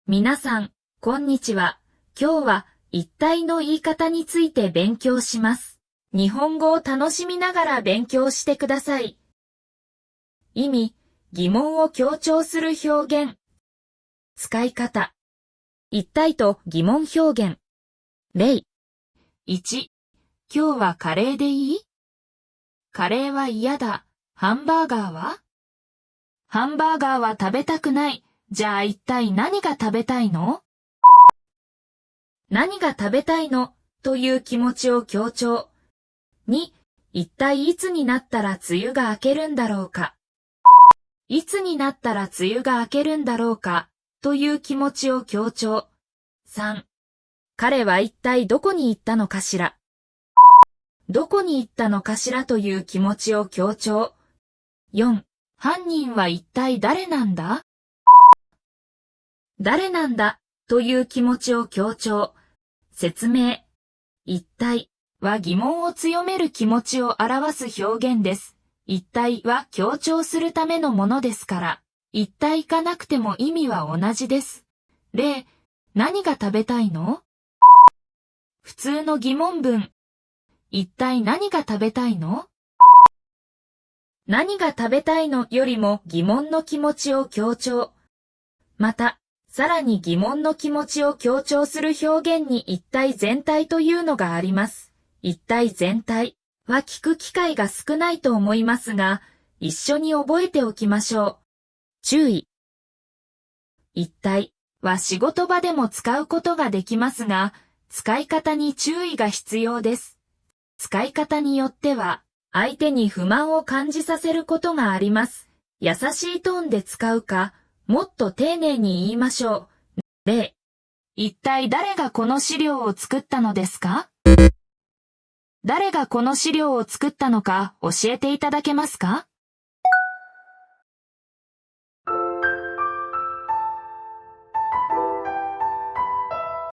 皆さん、こんにちは。今日は一体の言い方について勉強します。日本語を楽しみながら勉強してください。意味、疑問を強調する表現。使い方。一体と疑問表現。例。1、今日はカレーでいい？カレーは嫌だ。ハンバーガーは？ハンバーガーは食べたくない。じゃあ一体何が食べたいの？何が食べたいのという気持ちを強調。2、一体いつになったら梅雨が明けるんだろうか。いつになったら梅雨が明けるんだろうかという気持ちを強調。3、彼は一体どこに行ったのかしら。どこに行ったのかしらという気持ちを強調。4、犯人は一体誰なんだ？誰なんだという気持ちを強調。説明。一体は疑問を強める気持ちを表す表現です。一体は強調するためのものですから、一体かなくても意味は同じです。例、何が食べたいの？普通の疑問文。一体何が食べたいの？何が食べたいのよりも疑問の気持ちを強調。また、さらに疑問の気持ちを強調する表現に一体全体というのがあります。一体全体は聞く機会が少ないと思いますが、一緒に覚えておきましょう。注意。一体は仕事場でも使うことができますが、使い方に注意が必要です。使い方によっては、相手に不満を感じさせることがあります。優しいトーンで使うか、もっと丁寧に言いましょう。例。一体誰がこの資料を作ったのですか？誰がこの資料を作ったのか教えていただけますか？